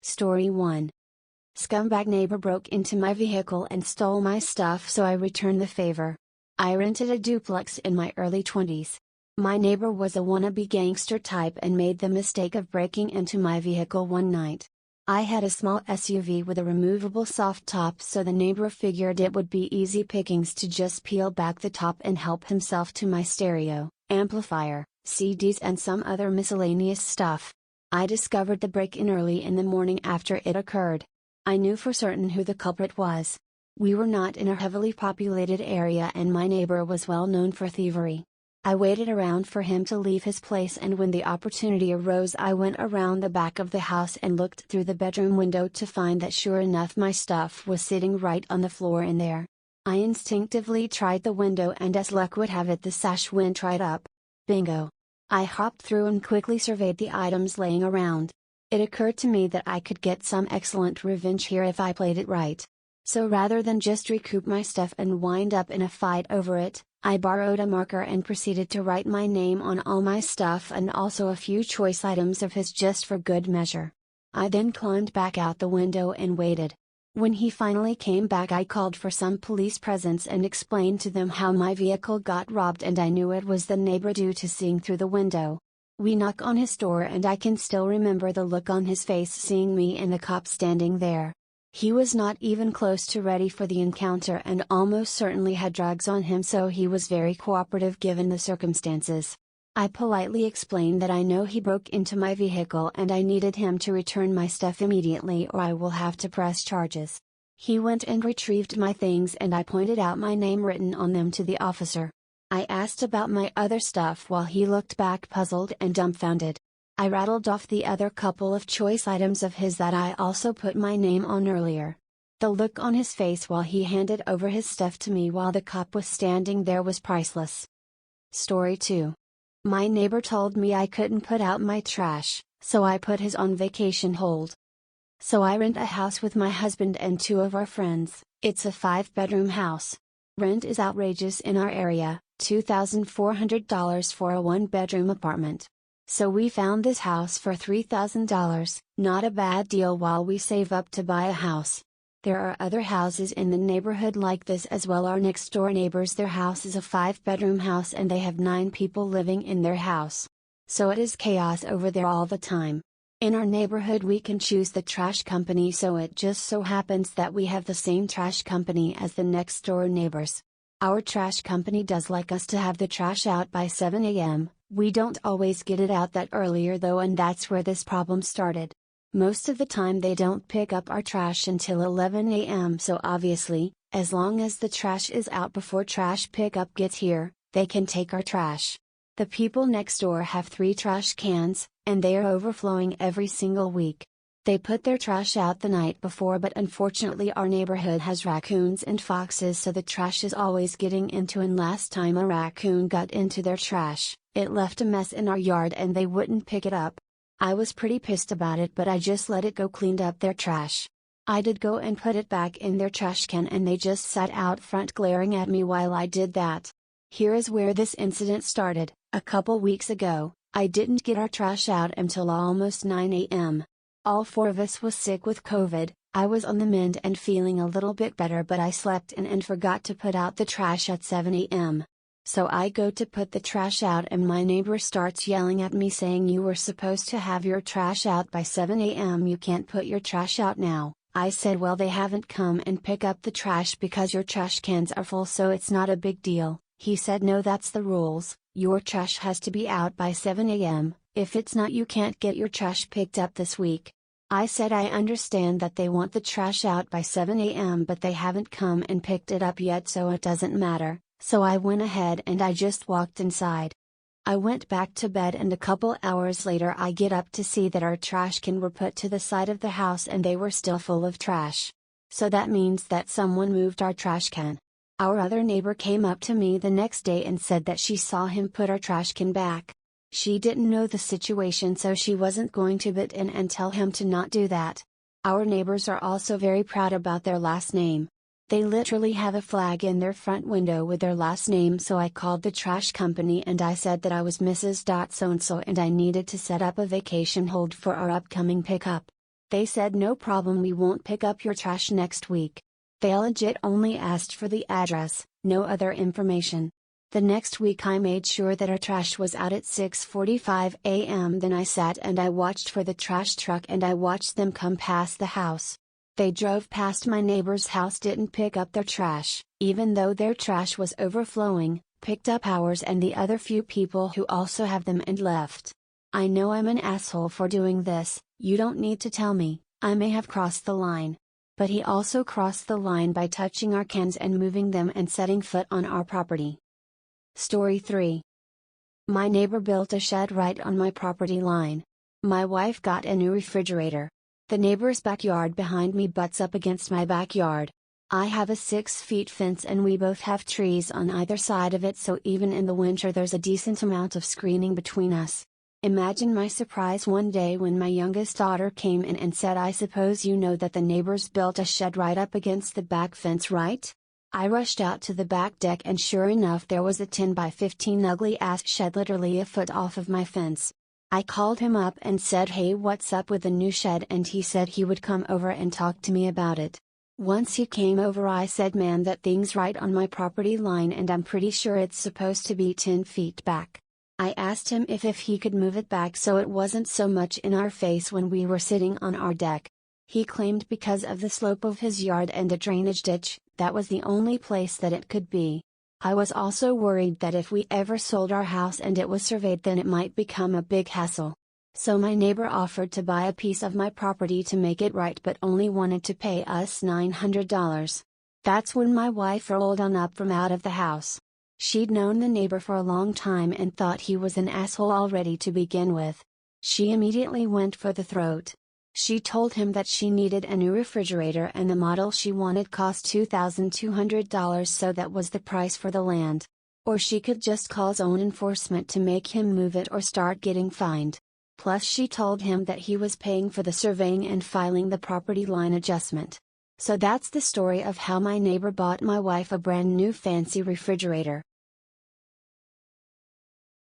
Story 1. Scumbag neighbor broke into my vehicle and stole my stuff, so I returned the favor. I rented a duplex in my early 20s. My neighbor was a wannabe gangster type and made the mistake of breaking into my vehicle one night. I had a small SUV with a removable soft top, so the neighbor figured it would be easy pickings to just peel back the top and help himself to my stereo, amplifier, CDs and some other miscellaneous stuff. I discovered the break-in early in the morning after it occurred. I knew for certain who the culprit was. We were not in a heavily populated area and my neighbor was well known for thievery. I waited around for him to leave his place, and when the opportunity arose I went around the back of the house and looked through the bedroom window to find that sure enough my stuff was sitting right on the floor in there. I instinctively tried the window and as luck would have it the sash went right up. Bingo! I hopped through and quickly surveyed the items laying around. It occurred to me that I could get some excellent revenge here if I played it right. So rather than just recoup my stuff and wind up in a fight over it, I borrowed a marker and proceeded to write my name on all my stuff and also a few choice items of his just for good measure. I then climbed back out the window and waited. When he finally came back I called for some police presence and explained to them how my vehicle got robbed, and I knew it was the neighbor due to seeing through the window. We knock on his door and I can still remember the look on his face seeing me and the cop standing there. He was not even close to ready for the encounter and almost certainly had drugs on him, so he was very cooperative given the circumstances. I politely explained that I know he broke into my vehicle and I needed him to return my stuff immediately or I will have to press charges. He went and retrieved my things and I pointed out my name written on them to the officer. I asked about my other stuff while he looked back puzzled and dumbfounded. I rattled off the other couple of choice items of his that I also put my name on earlier. The look on his face while he handed over his stuff to me while the cop was standing there was priceless. Story 2. My neighbor told me I couldn't put out my trash, so I put his on vacation hold. So I rent a house with my husband and two of our friends. It's a 5-bedroom house. Rent is outrageous in our area, $2,400 for a 1-bedroom apartment. So we found this house for $3,000, not a bad deal while we save up to buy a house. There are other houses in the neighborhood like this as well. Our next door neighbors, their house is a 5-bedroom house and they have 9 people living in their house. So it is chaos over there all the time. In our neighborhood we can choose the trash company, so it just so happens that we have the same trash company as the next door neighbors. Our trash company does like us to have the trash out by 7 a.m., we don't always get it out that earlier though, and that's where this problem started. Most of the time they don't pick up our trash until 11 a.m., so obviously, as long as the trash is out before trash pickup gets here, they can take our trash. The people next door have 3 trash cans, and they are overflowing every single week. They put their trash out the night before, but unfortunately our neighborhood has raccoons and foxes, so the trash is always getting into, and last time a raccoon got into their trash, it left a mess in our yard and they wouldn't pick it up. I was pretty pissed about it, but I just let it go, cleaned up their trash. I did go and put it back in their trash can and they just sat out front glaring at me while I did that. Here is where this incident started. A couple weeks ago, I didn't get our trash out until almost 9 a.m. All 4 of us was sick with COVID. I was on the mend and feeling a little bit better, but I slept in and forgot to put out the trash at 7 a.m. So I go to put the trash out and my neighbor starts yelling at me saying, "You were supposed to have your trash out by 7 a.m. You can't put your trash out now." I said, "Well, they haven't come and pick up the trash because your trash cans are full, so it's not a big deal." He said, "No, that's the rules. Your trash has to be out by 7 a.m. If it's not, you can't get your trash picked up this week." I said I understand that they want the trash out by 7 a.m. but they haven't come and picked it up yet, so it doesn't matter. So I went ahead and I just walked inside. I went back to bed and a couple hours later I get up to see that our trash can were put to the side of the house and they were still full of trash. So that means that someone moved our trash can. Our other neighbor came up to me the next day and said that she saw him put our trash can back. She didn't know the situation, so she wasn't going to butt in and tell him to not do that. Our neighbors are also very proud about their last name. They literally have a flag in their front window with their last name, so I called the trash company and I said that I was Mrs. So-and-so and I needed to set up a vacation hold for our upcoming pickup. They said no problem, we won't pick up your trash next week. They legit only asked for the address, no other information. The next week I made sure that our trash was out at 6:45 a.m. Then I sat and I watched for the trash truck and I watched them come past the house. They drove past my neighbor's house, didn't pick up their trash, even though their trash was overflowing, picked up ours and the other few people who also have them and left. I know I'm an asshole for doing this, you don't need to tell me, I may have crossed the line. But he also crossed the line by touching our cans and moving them and setting foot on our property. Story 3. My neighbor built a shed right on my property line. My wife got a new refrigerator. The neighbor's backyard behind me butts up against my backyard. I have a 6-foot fence and we both have trees on either side of it, so even in the winter there's a decent amount of screening between us. Imagine my surprise one day when my youngest daughter came in and said, "I suppose you know that the neighbors built a shed right up against the back fence, right?" I rushed out to the back deck and sure enough there was a 10 by 15 ugly ass shed literally a foot off of my fence. I called him up and said, "Hey, what's up with the new shed?" and he said he would come over and talk to me about it. Once he came over I said, "Man, that thing's right on my property line and I'm pretty sure it's supposed to be 10 feet back." I asked him if he could move it back so it wasn't so much in our face when we were sitting on our deck. He claimed because of the slope of his yard and a drainage ditch, that was the only place that it could be. I was also worried that if we ever sold our house and it was surveyed then it might become a big hassle. So my neighbor offered to buy a piece of my property to make it right but only wanted to pay us $900. That's when my wife rolled on up from out of the house. She'd known the neighbor for a long time and thought he was an asshole already to begin with. She immediately went for the throat. She told him that she needed a new refrigerator and the model she wanted cost $2,200, so that was the price for the land. Or she could just call zone enforcement to make him move it or start getting fined. Plus she told him that he was paying for the surveying and filing the property line adjustment. So that's the story of how my neighbor bought my wife a brand new fancy refrigerator.